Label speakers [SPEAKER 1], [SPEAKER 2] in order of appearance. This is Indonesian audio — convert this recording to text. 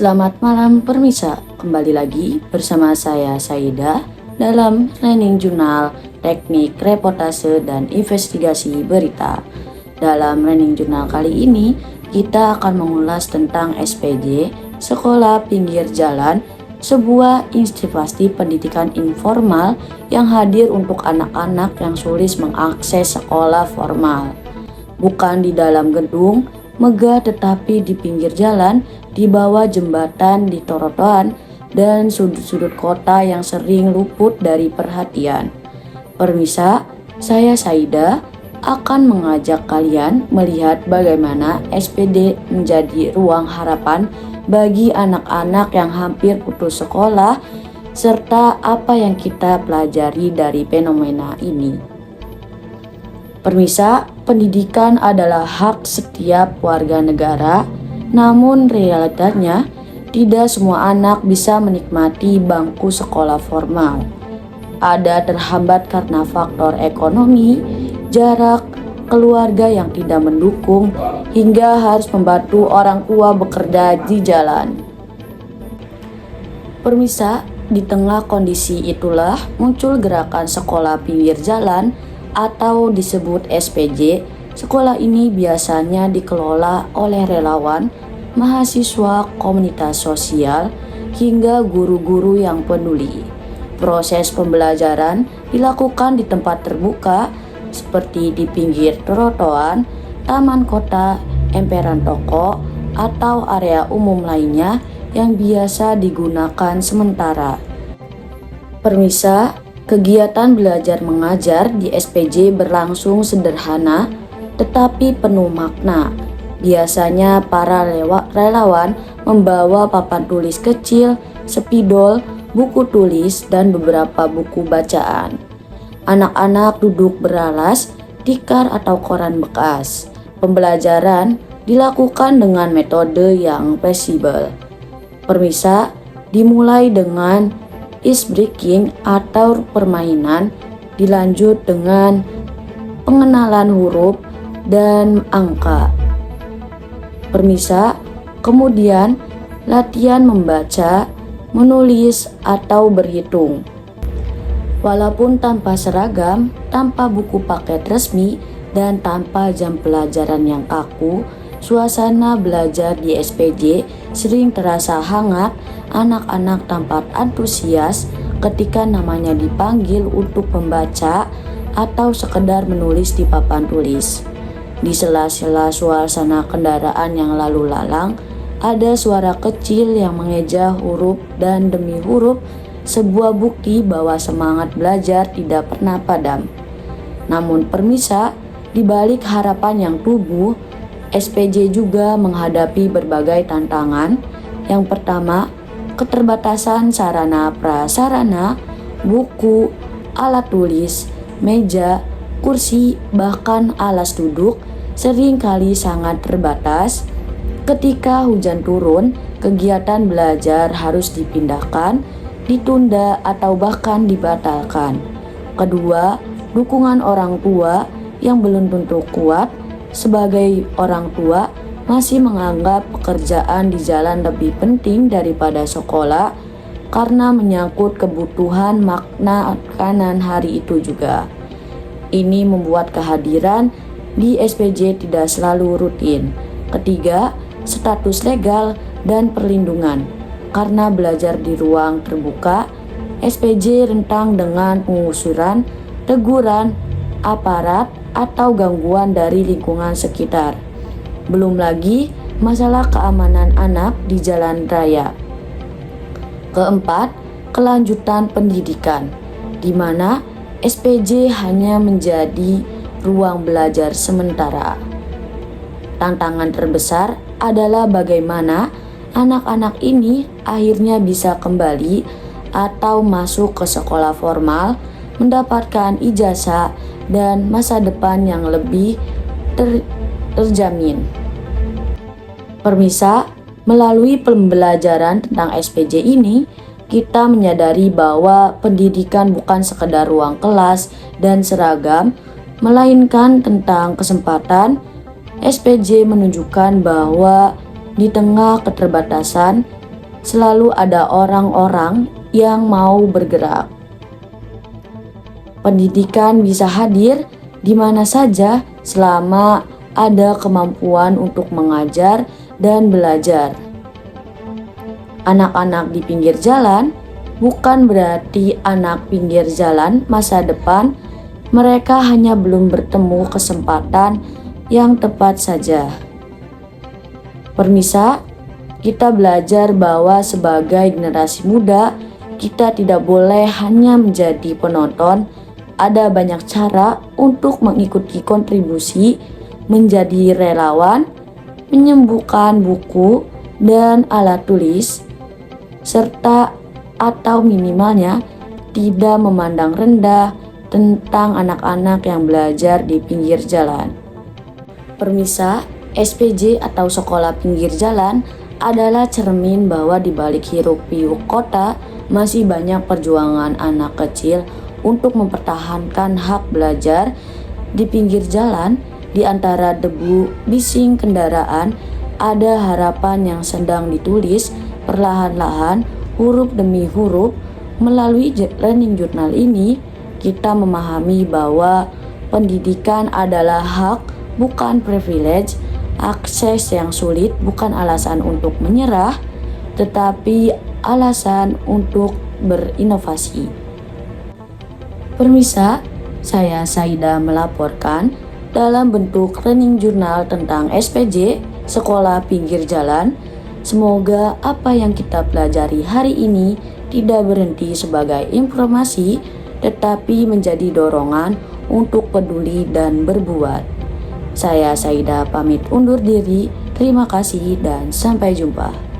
[SPEAKER 1] Selamat malam Permisa, kembali lagi bersama saya Saida dalam Learning Journal Teknik Reportase dan Investigasi Berita. Dalam Learning Journal kali ini, kita akan mengulas tentang SPJ, Sekolah Pinggir Jalan, sebuah institusi pendidikan informal yang hadir untuk anak-anak yang sulit mengakses sekolah formal. Bukan di dalam gedung megah tetapi di pinggir jalan, di bawah jembatan, di trotoar, dan sudut-sudut kota yang sering luput dari perhatian. Permisa, saya Saida akan mengajak kalian melihat bagaimana SPD menjadi ruang harapan bagi anak-anak yang hampir putus sekolah, serta apa yang kita pelajari dari fenomena ini. Permisa, pendidikan adalah hak setiap warga negara, namun realitanya tidak semua anak bisa menikmati bangku sekolah formal. Ada terhambat karena faktor ekonomi, jarak, keluarga yang tidak mendukung, hingga harus membantu orang tua bekerja di jalan. Permisa, di tengah kondisi itulah muncul gerakan sekolah pinggir jalan atau disebut SPJ. Sekolah ini biasanya dikelola oleh relawan, mahasiswa, komunitas sosial, hingga guru-guru yang peduli. Proses pembelajaran dilakukan di tempat terbuka seperti di pinggir trotoar, taman kota, emperan toko, atau area umum lainnya yang biasa digunakan sementara. Permisa, kegiatan belajar mengajar di SPJ berlangsung sederhana tetapi penuh makna. Biasanya para relawan membawa papan tulis kecil, spidol, buku tulis, dan beberapa buku bacaan. Anak-anak duduk beralas, tikar atau koran bekas. Pembelajaran dilakukan dengan metode yang fleksibel. Permisa, dimulai dengan icebreaking atau permainan, dilanjut dengan pengenalan huruf dan angka. Permisa, kemudian latihan membaca, menulis, atau berhitung. Walaupun tanpa seragam, tanpa buku paket resmi, dan tanpa jam pelajaran yang kaku, suasana belajar di SPJ sering terasa hangat. Anak-anak tampak antusias ketika namanya dipanggil untuk membaca atau sekedar menulis di papan tulis. Di sela-sela suasana kendaraan yang lalu lalang, ada suara kecil yang mengeja huruf dan demi huruf, sebuah bukti bahwa semangat belajar tidak pernah padam. Namun permisa, di balik harapan yang tumbuh, SPJ juga menghadapi berbagai tantangan. Yang pertama, keterbatasan sarana prasarana, buku, alat tulis, meja, kursi, bahkan alas duduk seringkali sangat terbatas. Ketika hujan turun, kegiatan belajar harus dipindahkan, ditunda, atau bahkan dibatalkan. Kedua, dukungan orang tua yang belum tentu kuat. Sebagai orang tua, masih menganggap pekerjaan di jalan lebih penting daripada sekolah karena menyangkut kebutuhan makna makanan hari itu juga. Ini membuat kehadiran di SPJ tidak selalu rutin. Ketiga, status legal dan perlindungan. Karena belajar di ruang terbuka, SPJ rentan dengan pengusuran, teguran, aparat, atau gangguan dari lingkungan sekitar. Belum lagi masalah keamanan anak di jalan raya. Keempat, kelanjutan pendidikan, di mana SPJ hanya menjadi ruang belajar sementara. Tantangan terbesar adalah bagaimana anak-anak ini akhirnya bisa kembali atau masuk ke sekolah formal, mendapatkan ijazah dan masa depan yang lebih terjamin. Permisa, melalui pembelajaran tentang SPJ ini, kita menyadari bahwa pendidikan bukan sekedar ruang kelas dan seragam, melainkan tentang kesempatan. SPJ menunjukkan bahwa di tengah keterbatasan, selalu ada orang-orang yang mau bergerak. Pendidikan bisa hadir di mana saja selama ada kemampuan untuk mengajar dan belajar. Anak-anak di pinggir jalan bukan berarti anak pinggir jalan masa depan. Mereka hanya belum bertemu kesempatan yang tepat saja. Permisa, kita belajar bahwa sebagai generasi muda, kita tidak boleh hanya menjadi penonton. Ada banyak cara untuk mengikuti kontribusi, menjadi relawan, menyembuhkan buku dan alat tulis, serta atau minimalnya tidak memandang rendah tentang anak-anak yang belajar di pinggir jalan. Permisa, SPJ atau sekolah pinggir jalan adalah cermin bahwa di balik hiruk-pikuk kota masih banyak perjuangan anak kecil untuk mempertahankan hak belajar. Di pinggir jalan, di antara debu bising kendaraan, ada harapan yang sedang ditulis perlahan-lahan, huruf demi huruf. Melalui learning journal ini, kita memahami bahwa pendidikan adalah hak, bukan privilege. Akses yang sulit bukan alasan untuk menyerah, tetapi alasan untuk berinovasi. Permisa, saya Saida melaporkan dalam bentuk learning journal tentang SPJ, Sekolah Pinggir Jalan. Semoga apa yang kita pelajari hari ini tidak berhenti sebagai informasi, tetapi menjadi dorongan untuk peduli dan berbuat. Saya Saida pamit undur diri. Terima kasih dan sampai jumpa.